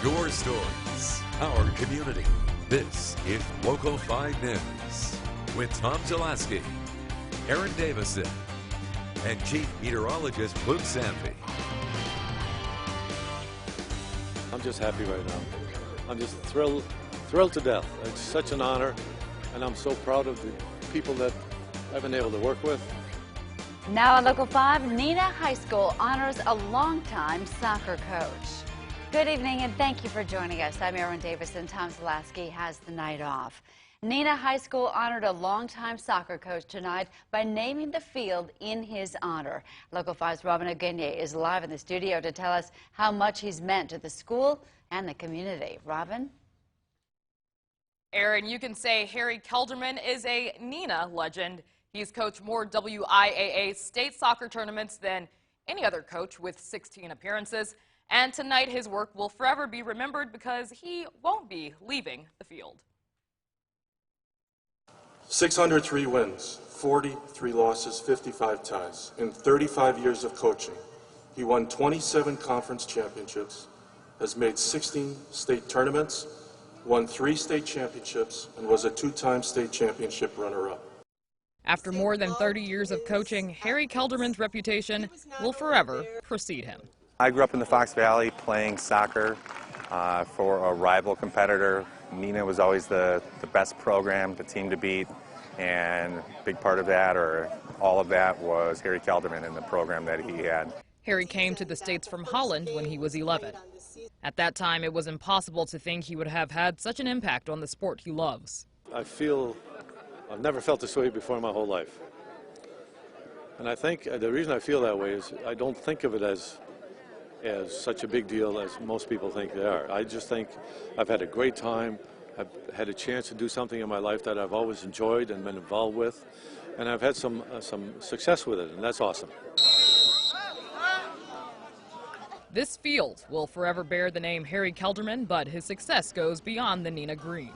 Your stories, our community. This is Local 5 News with Tom Zalaski, Aaron Davison, and Chief Meteorologist Luke Sanfey. I'm just happy right now. I'm just thrilled to death. It's such an honor, and I'm so proud of the people that I've been able to work with. Now at Local 5, Neenah High School honors a longtime soccer coach. Good evening and thank you for joining us. I'm Aaron Davison. Tom Zalaski has the night off. Neenah High School honored a longtime soccer coach tonight by naming the field in his honor. Local 5's Robin Ogunye is live in the studio to tell us how much he's meant to the school and the community. Robin? Aaron, you can say Harry Kelderman is a Neenah legend. He's coached more WIAA state soccer tournaments than any other coach with 16 appearances. And tonight his work will forever be remembered because he won't be leaving the field. 603 wins, 43 losses, 55 ties. In 35 years of coaching, he won 27 conference championships, has made 16 state tournaments, won 3 state championships, and was a 2-time state championship runner-up. After more than 30 years of coaching, Harry Kelderman's reputation will forever precede him. I grew up in the Fox Valley playing soccer for a rival competitor. Neenah was always the best program, the team to beat, and a big part of that, or all of that, was Harry Kelderman and the program that he had. Harry came to the States from Holland when he was 11. At that time, it was impossible to think he would have had such an impact on the sport he loves. I've never felt this way before in my whole life. And I think the reason I feel that way is I don't think of it as such a big deal as most people think they are. I just think I've had a great time. I've had a chance to do something in my life that I've always enjoyed and been involved with, and I've had some success with it, and that's awesome. This field will forever bear the name Harry Kelderman, but his success goes beyond the Neenah Green.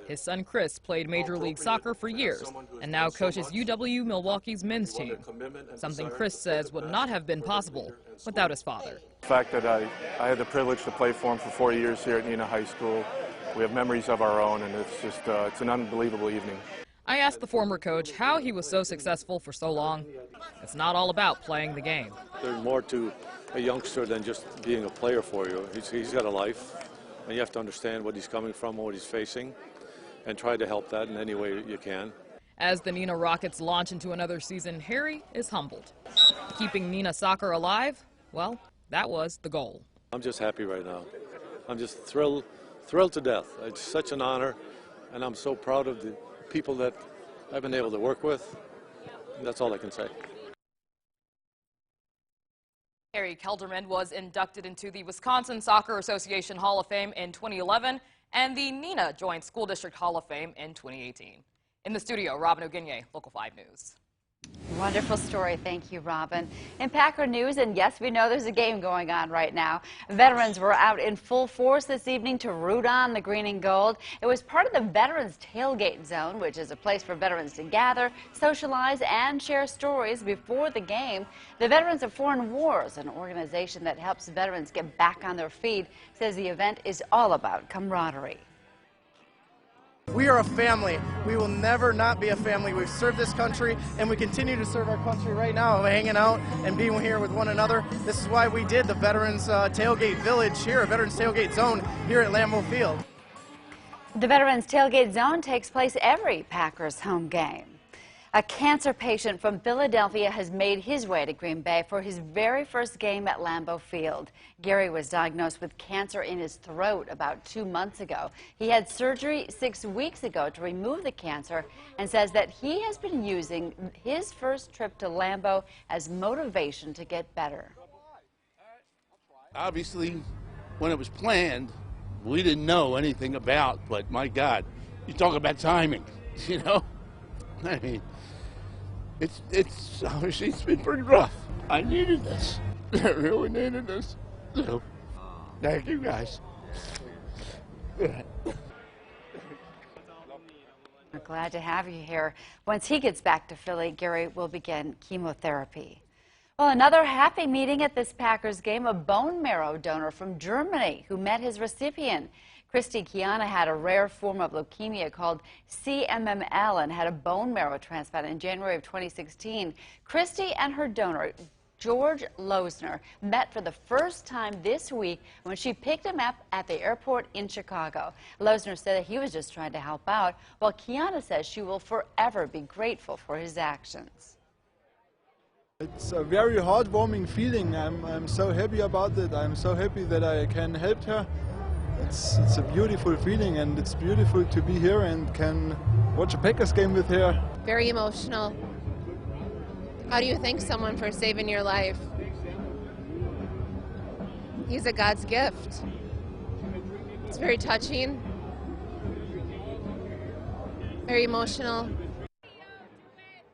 His son Chris played Major League Soccer for years and now coaches UW Milwaukee's men's team, something Chris says would not have been possible without his father. The fact that I had the privilege to play for him for 4 years here at Neenah High School, we have memories of our own, and it's just it's an unbelievable evening. I asked the former coach how he was so successful for so long. It's not all about playing the game. There's more to a youngster than just being a player for you. He's got a life, and you have to understand what he's coming from, what he's facing, and try to help that in any way you can. As the Neenah Rockets launch into another season, Harry is humbled. Keeping Neenah soccer alive, well, that was the goal. I'm just happy right now. I'm just thrilled to death. It's such an honor, and I'm so proud of the people that I've been able to work with. That's all I can say. Harry Kelderman was inducted into the Wisconsin Soccer Association Hall of Fame in 2011 and the Neenah Joint School District Hall of Fame in 2018. In the studio, Robin Ogunye, Local 5 News. Wonderful story. Thank you, Robin. In Packer news, and yes, we know there's a game going on right now. Veterans were out in full force this evening to root on the green and gold. It was part of the Veterans Tailgate Zone, which is a place for veterans to gather, socialize, and share stories before the game. The Veterans of Foreign Wars, an organization that helps veterans get back on their feet, says the event is all about camaraderie. We are a family. We will never not be a family. We've served this country, and we continue to serve our country right now, hanging out and being here with one another. This is why we did the Veterans Tailgate Village here, Veterans Tailgate Zone here at Lambeau Field. The Veterans Tailgate Zone takes place every Packers home game. A cancer patient from Philadelphia has made his way to Green Bay for his very first game at Lambeau Field. Gary was diagnosed with cancer in his throat about 2 months ago. He had surgery 6 weeks ago to remove the cancer and says that he has been using his first trip to Lambeau as motivation to get better. Obviously, when it was planned, we didn't know anything about, but my God, you talk about timing, you know? I mean, it's obviously it's been pretty rough. I needed this. I really needed this. So, thank you guys. We're glad to have you here. Once he gets back to Philly, Gary will begin chemotherapy. Well, another happy meeting at this Packers game, a bone marrow donor from Germany who met his recipient. Christy Kiana had a rare form of leukemia called CMML and had a bone marrow transplant in January of 2016. Christy and her donor, George Losner, met for the first time this week when she picked him up at the airport in Chicago. Losner said that he was just trying to help out, while Kiana says she will forever be grateful for his actions. It's a very heartwarming feeling. I'm so happy about it. I'm so happy that I can help her. It's a beautiful feeling, and it's beautiful to be here and can watch a Packers game with her. Very emotional. How do you thank someone for saving your life? He's a God's gift. It's very touching, very emotional.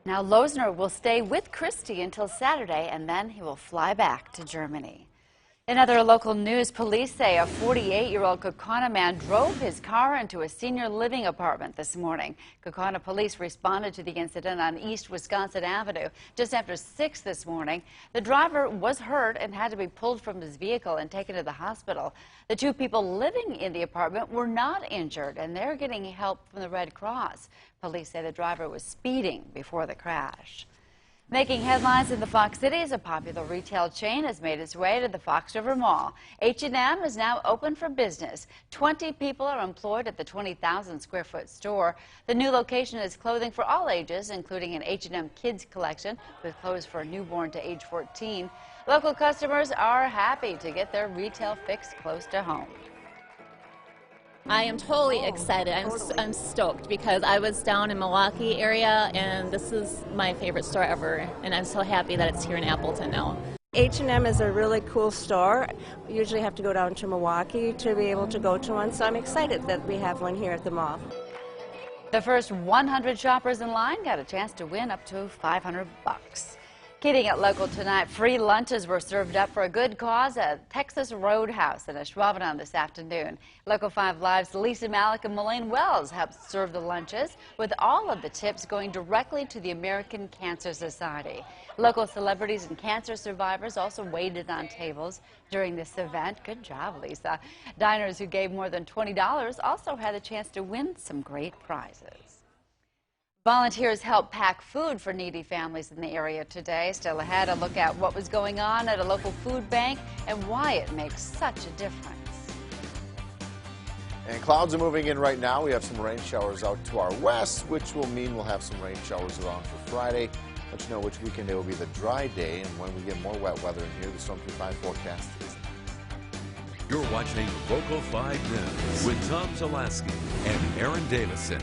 Now, Losner will stay with Christy until Saturday, and then he will fly back to Germany. In other local news, police say a 48-year-old Kaukauna man drove his car into a senior living apartment this morning. Kaukauna police responded to the incident on East Wisconsin Avenue just after 6 this morning. The driver was hurt and had to be pulled from his vehicle and taken to the hospital. The two people living in the apartment were not injured, and they're getting help from the Red Cross. Police say the driver was speeding before the crash. Making headlines in the Fox Cities, a popular retail chain has made its way to the Fox River Mall. H&M is now open for business. 20 people are employed at the 20,000-square-foot store. The new location is clothing for all ages, including an H&M Kids collection with clothes for a newborn to age 14. Local customers are happy to get their retail fix close to home. I am totally excited. I'm stoked because I was down in Milwaukee area, and this is my favorite store ever, and I'm so happy that it's here in Appleton now. H&M is a really cool store. We usually have to go down to Milwaukee to be able to go to one, so I'm excited that we have one here at the mall. The first 100 shoppers in line got a chance to win up to $500. Keeping it local tonight, free lunches were served up for a good cause at Texas Roadhouse in Ashwaubenon this afternoon. Local 5 Live's Lisa Malik and Melaine Wells helped serve the lunches, with all of the tips going directly to the American Cancer Society. Local celebrities and cancer survivors also waited on tables during this event. Good job, Lisa. Diners who gave more than $20 also had a chance to win some great prizes. Volunteers helped pack food for needy families in the area today. Still ahead, a look at what was going on at a local food bank and why it makes such a difference. And clouds are moving in right now. We have some rain showers out to our west, which will mean we'll have some rain showers around for Friday. Let you know which weekend it will be the dry day, and when we get more wet weather in here, the Storm 35 forecast is. You're watching Local 5 News with Tom Zalaski and Aaron Davison.